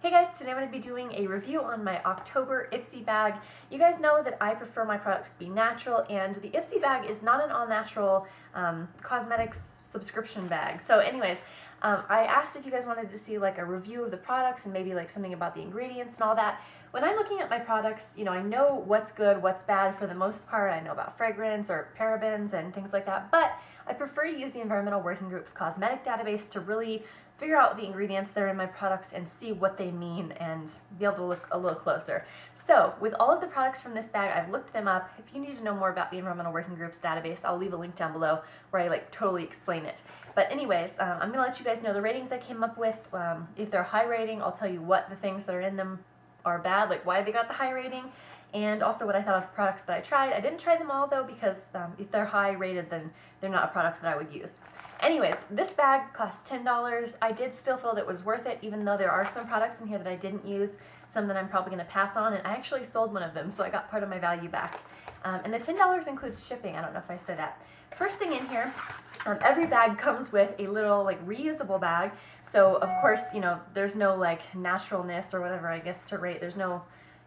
Hey guys, today I'm going to be doing a review on my October Ipsy bag. You guys know that I prefer my products to be natural, and the Ipsy bag is not an all-natural cosmetics subscription bag. So anyways, I asked if you guys wanted to see like a review of the products and maybe like something about the ingredients and all that. When I'm looking at my products, you know, I know what's good, what's bad for the most part. I know about fragrance or parabens and things like that, but I prefer to use the Environmental Working Group's cosmetic database to really figure out the ingredients that are in my products and see what they mean and be able to look a little closer. So with all of the products from this bag, I've looked them up. If you need to know more about the Environmental Working Group's database, I'll leave a link down below where I like totally explain it. But anyways, I'm gonna let you guys know the ratings I came up with. If they're high rating, I'll tell you what the things that are in them are bad, like why they got the high rating, and also what I thought of products that I tried. I didn't try them all though, because if they're high rated, then they're not a product that I would use. Anyways, this bag cost $10. I did still feel that it was worth it, even though there are some products in here that I didn't use, some that I'm probably going to pass on, and I actually sold one of them, so I got part of my value back. And the $10 includes shipping. I don't know if I said that. First thing in here, every bag comes with a little like reusable bag. So of course, you know, there's no like naturalness or whatever, I guess, to rate. There's no,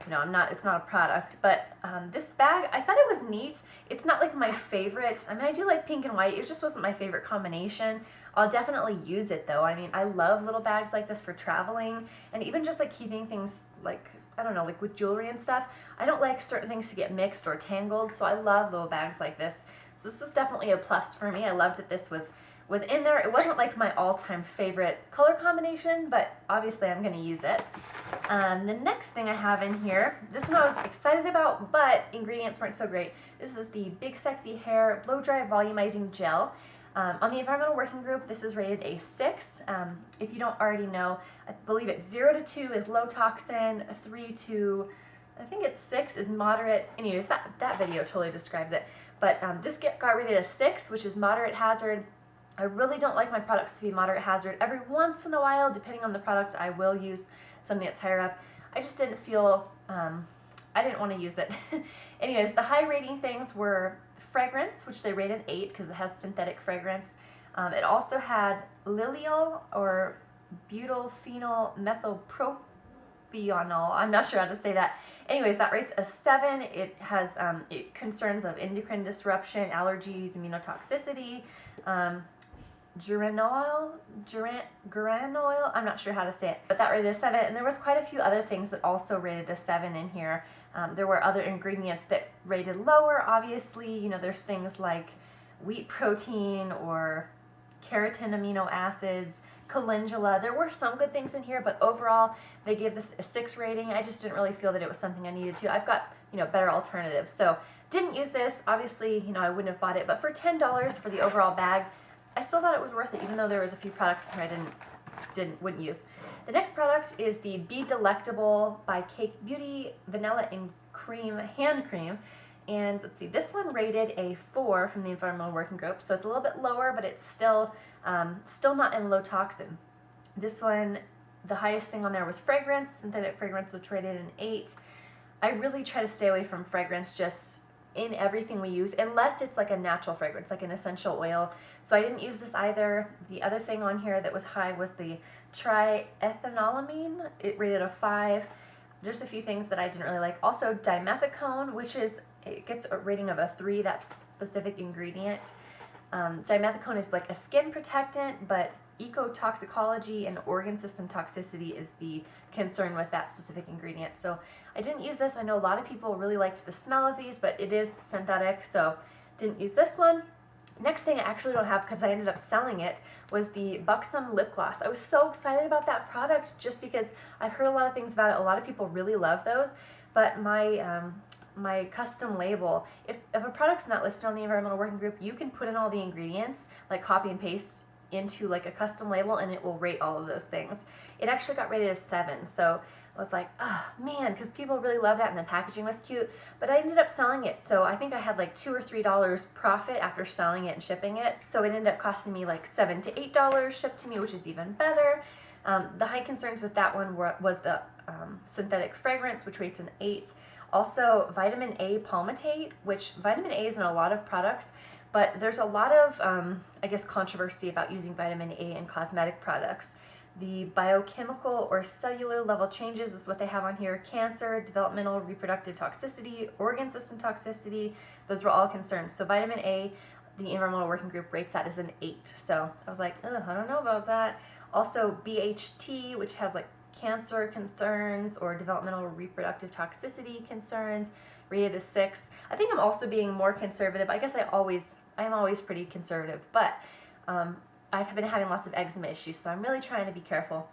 you know, it's not a product, but this bag, I thought it was neat. It's not like my favorite. I mean, I do like pink and white. It just wasn't my favorite combination. I'll definitely use it though. I mean, I love little bags like this for traveling and even just like keeping things like, I don't know, like with jewelry and stuff. I don't like certain things to get mixed or tangled, so I love little bags like this. So this was definitely a plus for me. I loved that this was in there. It wasn't like my all-time favorite color combination, but obviously I'm gonna use it. The next thing I have in here, this one I was excited about, but ingredients weren't so great. This is the Big Sexy Hair Blow Dry Volumizing Gel. On the Environmental Working Group, this is rated a 6. If you don't already know, I believe it's 0 to 2 is low toxin, 3 to, I think it's 6 is moderate. Anyways, that video totally describes it. But this got rated a 6, which is moderate hazard. I really don't like my products to be moderate hazard. Every once in a while, depending on the product, I will use something that's higher up. I just didn't feel, I didn't want to use it. Anyways, the high rating things were fragrance, which they rated 8 because it has synthetic fragrance. It also had lilial or butylphenyl methylpropionol. I'm not sure how to say that. Anyways, that rates a 7. It has concerns of endocrine disruption, allergies, immunotoxicity, geranoil, I'm not sure how to say it, but that rated a 7, and there was quite a few other things that also rated a 7 in here. There were other ingredients that rated lower, obviously. You know, there's things like wheat protein or keratin amino acids, calendula. There were some good things in here, but overall they gave this a 6 rating. I just didn't really feel that it was something I needed to. I've got, you know, better alternatives, so didn't use this. Obviously, you know, I wouldn't have bought it, but for $10 for the overall bag, I still thought it was worth it, even though there was a few products that I wouldn't use. The next product is the Be Delectable by Cake Beauty Vanilla and Cream Hand Cream. And let's see, this one rated a 4 from the Environmental Working Group, so it's a little bit lower, but it's still not in low toxin. This one, the highest thing on there was fragrance, synthetic fragrance, which rated an 8. I really try to stay away from fragrance just in everything we use, unless it's like a natural fragrance, like an essential oil. So I didn't use this either. The other thing on here that was high was the triethanolamine. It rated a 5. Just a few things that I didn't really like. Also dimethicone, which it gets a rating of a 3, that specific ingredient. Dimethicone is like a skin protectant, but ecotoxicology and organ system toxicity is the concern with that specific ingredient. So I didn't use this. I know a lot of people really liked the smell of these, but it is synthetic, so didn't use this one. Next thing I actually don't have because I ended up selling it was the Buxom Lip Gloss. I was so excited about that product just because I've heard a lot of things about it. A lot of people really love those, but my custom label, if a product's not listed on the Environmental Working Group, you can put in all the ingredients, like copy and paste into like a custom label, and it will rate all of those things. It actually got rated a 7, so I was like, oh man, because people really love that and the packaging was cute, but I ended up selling it, so I think I had like $2 or $3 profit after selling it and shipping it, so it ended up costing me like $7 to $8 shipped to me, which is even better. The high concerns with that one was the synthetic fragrance, which rates an 8. Also, vitamin A palmitate, which vitamin A is in a lot of products, but there's a lot of, I guess, controversy about using vitamin A in cosmetic products. The biochemical or cellular level changes is what they have on here. Cancer, developmental, reproductive toxicity, organ system toxicity, those were all concerns. So vitamin A, the Environmental Working Group rates that as an 8. So I was like, I don't know about that. Also BHT, which has like cancer concerns or developmental reproductive toxicity concerns, rated as 6. I think I'm also being more conservative. I guess I'm always pretty conservative, but I've been having lots of eczema issues, so I'm really trying to be careful.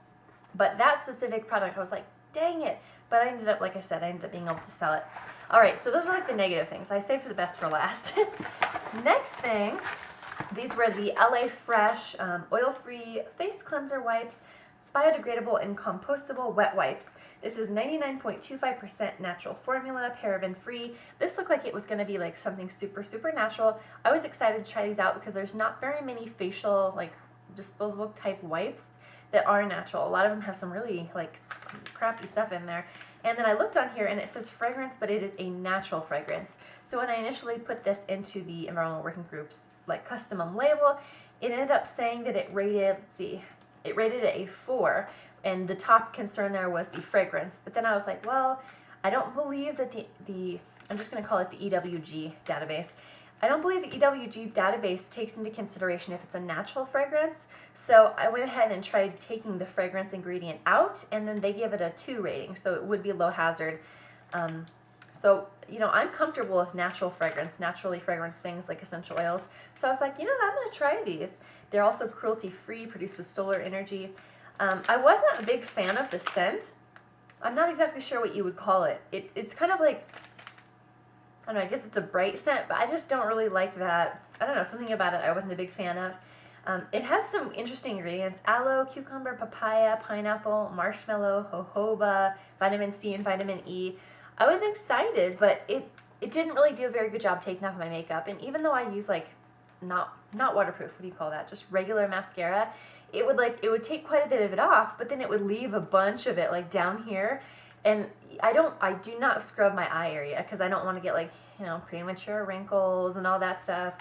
But that specific product, I was like, dang it. But I ended up, like I said, I ended up being able to sell it. All right, so those are like the negative things. I saved for the best for last. Next thing, these were the LA Fresh oil-free face cleanser wipes, biodegradable and compostable wet wipes. This is 99.25% natural formula, paraben-free. This looked like it was going to be like something super, super natural. I was excited to try these out because there's not very many facial, like disposable type wipes that are natural. A lot of them have some really like crappy stuff in there. And then I looked on here and it says fragrance, but it is a natural fragrance. So when I initially put this into the Environmental Working Group's like custom label, it ended up saying that it rated, let's see, it rated it a 4, and the top concern there was the fragrance. But then I was like, well, I don't believe that the I'm just going to call it the EWG database. I don't believe the EWG database takes into consideration if it's a natural fragrance. So I went ahead and tried taking the fragrance ingredient out, and then they give it a 2 rating, so it would be low hazard. So, you know, I'm comfortable with natural fragrance, naturally fragranced things like essential oils. So I was like, you know what, I'm going to try these. They're also cruelty-free, produced with solar energy. I wasn't a big fan of the scent. I'm not exactly sure what you would call it. It's kind of like, I don't know, I guess it's a bright scent, but I just don't really like that. I don't know, something about it I wasn't a big fan of. It has some interesting ingredients: aloe, cucumber, papaya, pineapple, marshmallow, jojoba, vitamin C and vitamin E. I was excited, but it didn't really do a very good job taking off my makeup. And even though I use like not waterproof, what do you call that? Just regular mascara, it would take quite a bit of it off, but then it would leave a bunch of it like down here. And I do not scrub my eye area because I don't want to get like, you know, premature wrinkles and all that stuff.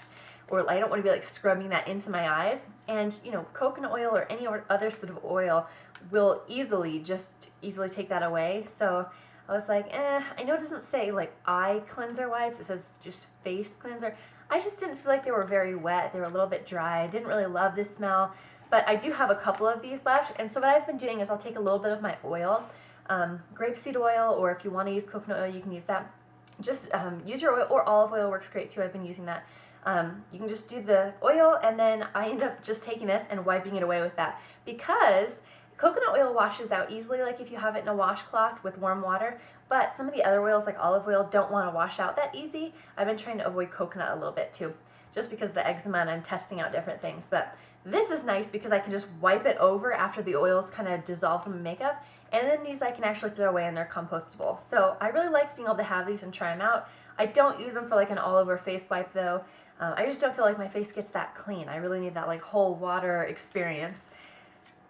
Or I don't want to be like scrubbing that into my eyes. And, you know, coconut oil or any other sort of oil will easily take that away. So I was like, I know it doesn't say like eye cleanser wipes, it says just face cleanser. I just didn't feel like they were very wet. They were a little bit dry. I didn't really love this smell, but I do have a couple of these left. And so what I've been doing is I'll take a little bit of my oil, grapeseed oil, or if you want to use coconut oil, you can use that. Just use your oil, or olive oil works great too. I've been using that. You can just do the oil, and then I end up just taking this and wiping it away with that, because coconut oil washes out easily, like if you have it in a washcloth with warm water, but some of the other oils like olive oil don't want to wash out that easy. I've been trying to avoid coconut a little bit too, just because of the eczema, and I'm testing out different things. But this is nice because I can just wipe it over after the oils kind of dissolved in my makeup, and then these I can actually throw away and they're compostable. So I really like being able to have these and try them out. I don't use them for like an all-over face wipe though. I just don't feel like my face gets that clean. I really need that like whole water experience.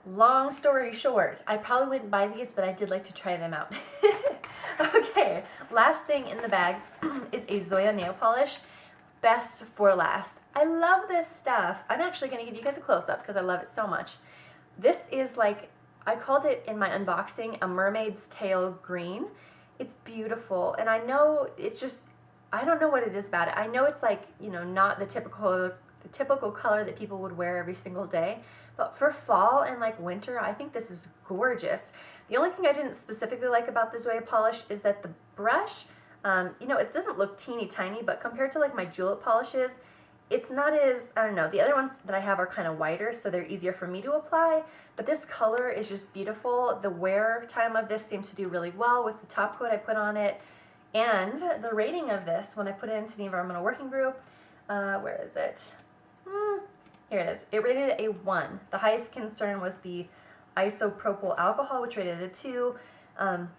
Long story short, I probably wouldn't buy these, but I did like to try them out. Okay, last thing in the bag is a Zoya nail polish. Best for last. I love this stuff. I'm actually going to give you guys a close-up because I love it so much. This is like, I called it in my unboxing a mermaid's tail green. It's beautiful, and I know it's just, I don't know what it is about it. I know it's like, you know, not the typical color that people would wear every single day, but for fall and like winter, I think this is gorgeous. The only thing I didn't specifically like about the Zoya polish is that the brush, you know, it doesn't look teeny tiny, but compared to like my julep polishes, it's not as, I don't know, the other ones that I have are kind of wider, so they're easier for me to apply, but this color is just beautiful. The wear time of this seems to do really well with the top coat I put on it. And the rating of this, when I put it into the Environmental Working Group, where is it? Here it is. It rated it a 1. The highest concern was the isopropyl alcohol, which rated it a 2.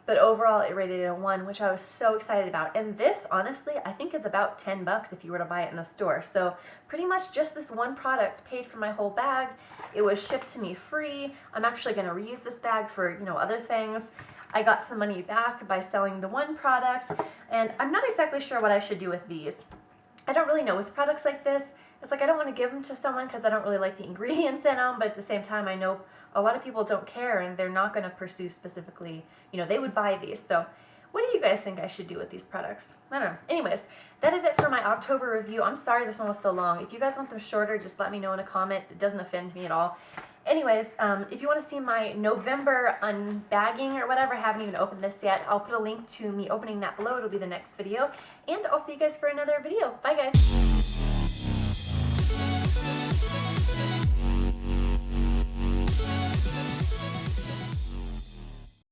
But overall, it rated it a 1, which I was so excited about. And this, honestly, I think is about $10 if you were to buy it in the store. So pretty much just this one product paid for my whole bag. It was shipped to me free. I'm actually going to reuse this bag for, you know, other things. I got some money back by selling the one product, and I'm not exactly sure what I should do with these. I don't really know with products like this. It's like I don't want to give them to someone because I don't really like the ingredients in them, but at the same time I know a lot of people don't care and they're not going to pursue specifically, you know, they would buy these. So what do you guys think I should do with these products? I don't know. Anyways, that is it for my October review. I'm sorry this one was so long. If you guys want them shorter, just let me know in a comment. It doesn't offend me at all. Anyways, if you want to see my November unbagging or whatever, I haven't even opened this yet, I'll put a link to me opening that below. It'll be the next video. And I'll see you guys for another video. Bye, guys.